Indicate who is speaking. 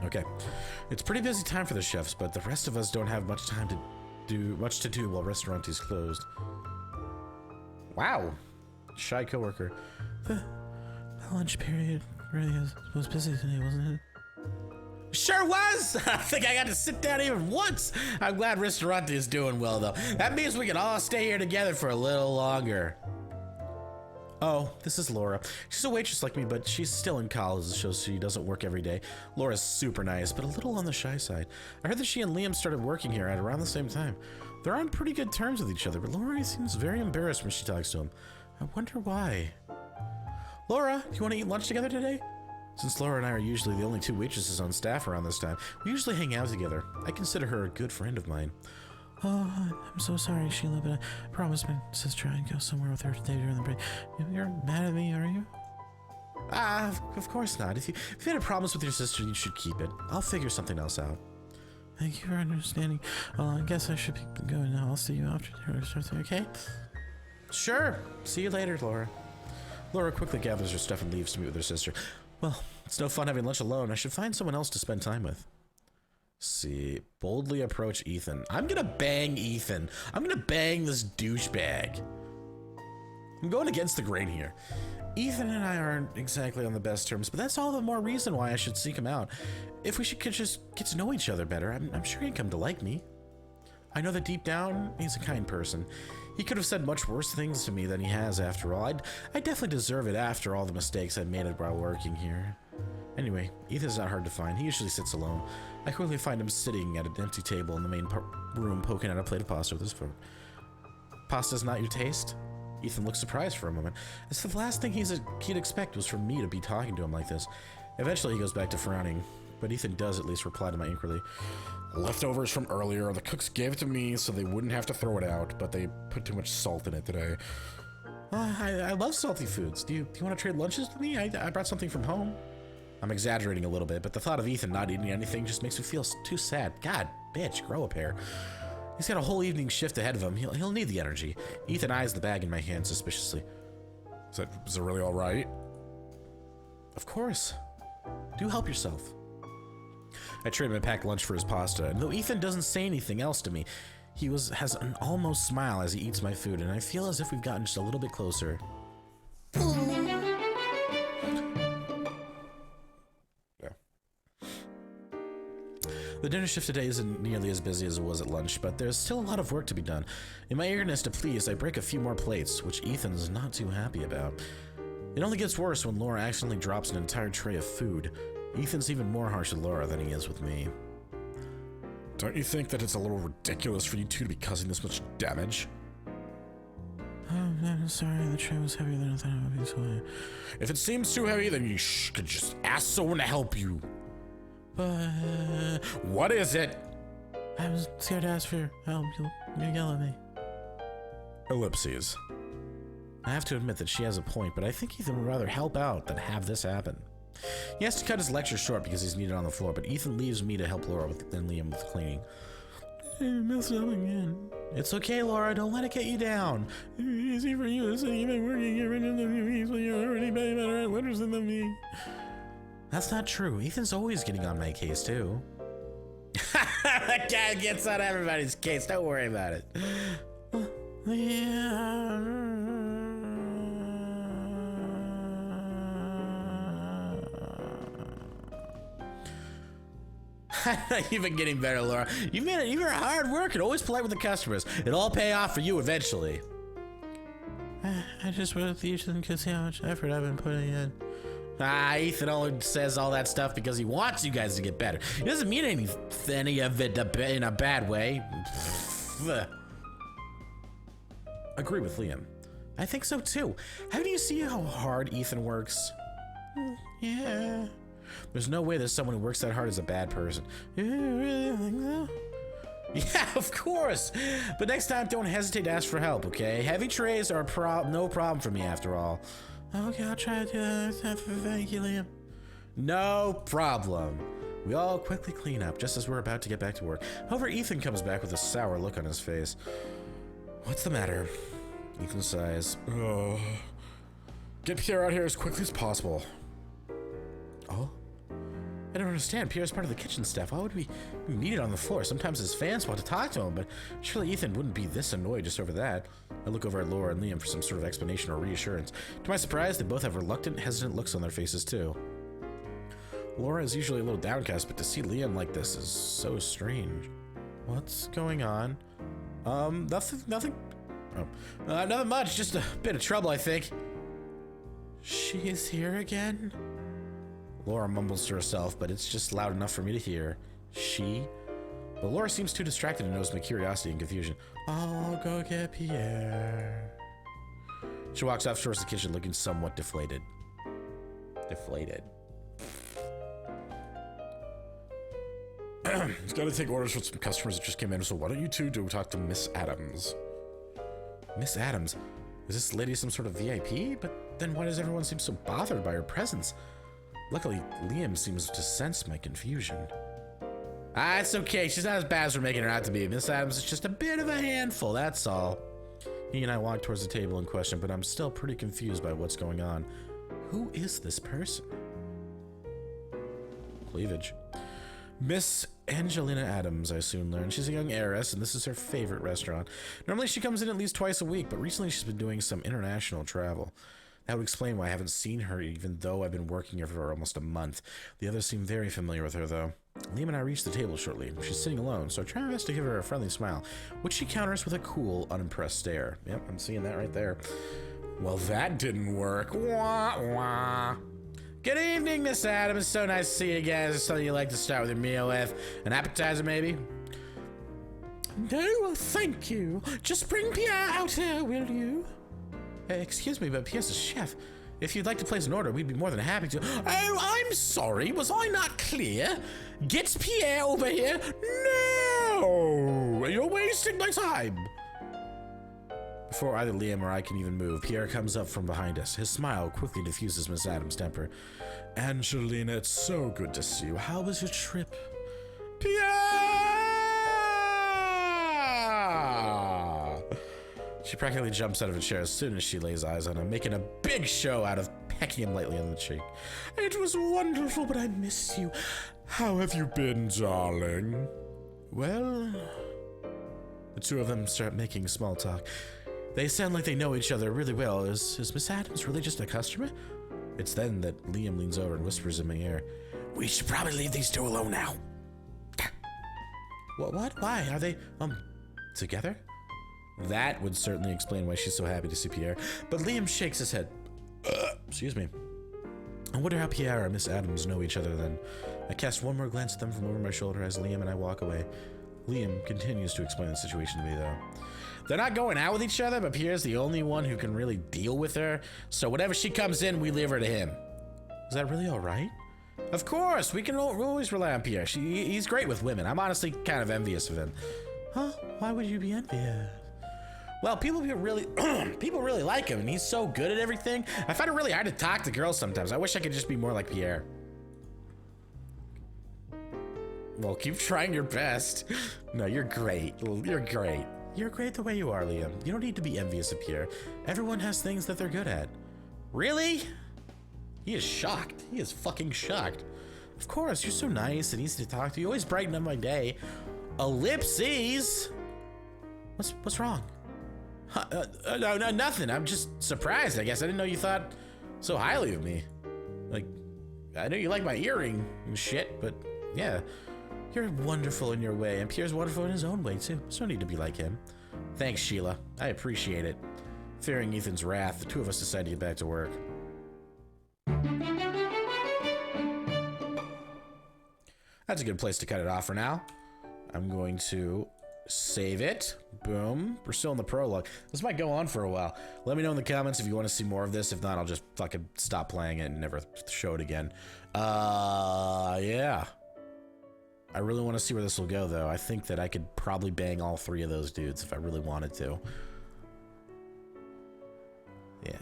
Speaker 1: Okay. It's a pretty busy time for the chefs, but the rest of us don't have much time to do while Ristorante is closed. Wow. Shy coworker.
Speaker 2: The lunch period really was busy today, wasn't it?
Speaker 1: Sure was! I think I got to sit down even once. I'm glad Ristorante is doing well, though. That means we can all stay here together for a little longer. Oh, this is Laura. She's a waitress like me, but she's still in college, so she doesn't work every day. Laura's super nice, but a little on the shy side. I heard that she and Liam started working here at around the same time. They're on pretty good terms with each other, but Laura seems very embarrassed when she talks to him. I wonder why. Laura, do you want to eat lunch together today? Since Laura and I are usually the only two waitresses on staff around this time, we usually hang out together. I consider her a good friend of mine.
Speaker 2: Oh, I'm so sorry, Sheila, but I promised my sister I'd go somewhere with her today during the break. You're mad at me, are you?
Speaker 1: Of course not. If you had a promise with your sister, you should keep it. I'll figure something else out.
Speaker 2: Thank you for understanding. Well, I guess I should be going now. I'll see you after dinner, okay?
Speaker 1: Sure. See you later, Laura. Laura quickly gathers her stuff and leaves to meet with her sister. Well, it's no fun having lunch alone. I should find someone else to spend time with. See, boldly approach Ethan. I'm gonna bang Ethan. I'm gonna bang this douchebag. I'm going against the grain here. Ethan and I aren't exactly on the best terms, but that's all the more reason why I should seek him out. If we could just get to know each other better, I'm sure he'd come to like me. I know that deep down, he's a kind person. He could have said much worse things to me than he has after all. I definitely deserve it after all the mistakes I made while working here. Anyway, Ethan's not hard to find. He usually sits alone. I quickly find him sitting at an empty table in the main room, poking at a plate of pasta with his fork. Pasta's not your taste? Ethan looks surprised for a moment. It's the last thing he'd expect was for me to be talking to him like this. Eventually he goes back to frowning, but Ethan does at least reply to my inquiry. Leftovers from earlier. The cooks gave it to me so they wouldn't have to throw it out, but they put too much salt in it today. I love salty foods. Do you want to trade lunches with me? I brought something from home. I'm exaggerating a little bit, but the thought of Ethan not eating anything just makes me feel too sad. God, bitch, grow a pair. He's got a whole evening shift ahead of him. He'll need the energy. Ethan eyes the bag in my hand suspiciously. Is it really all right? Of course. Do help yourself. I trade my packed lunch for his pasta, and though Ethan doesn't say anything else to me, he has an almost smile as he eats my food, and I feel as if we've gotten just a little bit closer. The dinner shift today isn't nearly as busy as it was at lunch, but there's still a lot of work to be done. In my eagerness to please, I break a few more plates, which Ethan's not too happy about. It only gets worse when Laura accidentally drops an entire tray of food. Ethan's even more harsh with Laura than he is with me. Don't you think that it's a little ridiculous for you two to be causing this much damage?
Speaker 2: Oh, I'm sorry, the tray was heavier than I thought it would be, so
Speaker 1: If it seems too heavy, then you could just ask someone to help you.
Speaker 2: But...
Speaker 1: What is it?
Speaker 2: I was scared to ask for help. You'll yell at me.
Speaker 1: Ellipses. I have to admit that she has a point, but I think Ethan would rather help out than have this happen. He has to cut his lecture short because he's needed on the floor, but Ethan leaves me to help Laura and Liam with cleaning.
Speaker 2: I messed up again.
Speaker 1: It's okay, Laura. Don't let it get you down.
Speaker 2: It's easy for you to say you've been working here in the weeks when you're already better at literacy than me.
Speaker 1: That's not true. Ethan's always getting on my case, too. That guy gets on everybody's case. Don't worry about it.
Speaker 2: Yeah.
Speaker 1: You've been getting better, Laura. You're hard work and always polite with the customers. It'll all pay off for you eventually.
Speaker 2: I just want to Ethan could see how much effort I've been putting in.
Speaker 1: Ethan only says all that stuff because he wants you guys to get better. He doesn't mean any of it in a bad way. Agree with Liam. I think so too. Haven't you seen how hard Ethan works?
Speaker 2: Yeah.
Speaker 1: There's no way that someone who works that hard is a bad person.
Speaker 2: You really think so?
Speaker 1: Yeah, of course. But next time, don't hesitate to ask for help, okay? Heavy trays are no problem for me after all.
Speaker 2: Okay, I'll try to do that. Thank you, Liam.
Speaker 1: No problem. We all quickly clean up just as we're about to get back to work. However, Ethan comes back with a sour look on his face. What's the matter? Ethan sighs. Get Pierre out here as quickly as possible. Oh? I don't understand. Pierre's part of the kitchen staff. Why would we be needed on the floor? Sometimes his fans want to talk to him, but surely Ethan wouldn't be this annoyed just over that. I look over at Laura and Liam for some sort of explanation or reassurance. To my surprise, they both have reluctant, hesitant looks on their faces, too. Laura is usually a little downcast, but to see Liam like this is so strange. What's going on? Nothing. Oh, nothing much. Just a bit of trouble, I think. She is here again? Laura mumbles to herself, but it's just loud enough for me to hear. She? But Laura seems too distracted and knows my curiosity and confusion. I'll go get Pierre. She walks off towards the kitchen looking somewhat deflated. Deflated. He's got to take orders from some customers that just came in, so why don't you two go talk to Miss Adams? Miss Adams? Is this lady some sort of VIP? But then why does everyone seem so bothered by her presence? Luckily, Liam seems to sense my confusion. Ah, it's okay. She's not as bad as we're making her out to be. Miss Adams is just a bit of a handful, that's all. He and I walk towards the table in question, but I'm still pretty confused by what's going on. Who is this person? Cleavage. Miss Angelina Adams, I soon learned. She's a young heiress, and this is her favorite restaurant. Normally she comes in at least twice a week, but recently she's been doing some international travel. That would explain why I haven't seen her, even though I've been working here for almost a month. The others seem very familiar with her, though. Liam and I reach the table shortly. She's sitting alone, so I try my best to give her a friendly smile, which she counters with a cool, unimpressed stare. Yep, I'm seeing that right there. Well, that didn't work. Wah, wah. Good evening, Miss Adams. So nice to see you again. Is there something you'd like to start with your meal with? An appetizer, maybe? No, thank you. Just bring Pierre out here, will you? Excuse me, but Pierre's a chef. If you'd like to place an order, we'd be more than happy to. Oh, I'm sorry. Was I not clear? Get Pierre over here. No! You're wasting my time. Before either Liam or I can even move, Pierre comes up from behind us. His smile quickly diffuses Miss Adams' temper. Angelina, it's so good to see you. How was your trip? Pierre! She practically jumps out of a chair as soon as she lays eyes on him, making a big show out of pecking him lightly on the cheek. It was wonderful, but I missed you. How have you been, darling? Well, the two of them start making small talk. They sound like they know each other really well. Is Miss Adams really just a customer? It's then that Liam leans over and whispers in my ear, we should probably leave these two alone now. What? Why? Are they, together? That would certainly explain why she's so happy to see Pierre, but Liam shakes his head. Excuse me. I wonder how Pierre and Miss Adams know each other then. I cast one more glance at them from over my shoulder as Liam and I walk away. Liam continues to explain the situation to me, though. They're not going out with each other, but Pierre's the only one who can really deal with her, so whenever she comes in, we leave her to him. Is that really all right? Of course, we can always rely on Pierre. He's great with women. I'm honestly kind of envious of him. Huh? Why would you be envious? Well, people really like him, and he's so good at everything. I find it really hard to talk to girls sometimes. I wish I could just be more like Pierre. Well, keep trying your best. No, you're great. You're great. You're great the way you are, Liam. You don't need to be envious of Pierre. Everyone has things that they're good at. Really? He is shocked. He is fucking shocked. Of course, you're so nice and easy to talk to. You always brighten up my day. Ellipses? What's wrong? No, nothing. I'm just surprised, I guess. I didn't know you thought so highly of me. Like, I know you like my earring and shit, but yeah. You're wonderful in your way, and Pierre's wonderful in his own way, too. There's no need to be like him. Thanks, Sheila. I appreciate it. Fearing Ethan's wrath, the two of us decide to get back to work. That's a good place to cut it off for now. I'm going to save it. Boom. We're still in the prologue. This might go on for a while. Let me know in the comments if you want to see more of this. If not, I'll just fucking stop playing it and never show it again. Yeah. I really want to see where this will go, though. I think that I could probably bang all three of those dudes if I really wanted to. Yeah.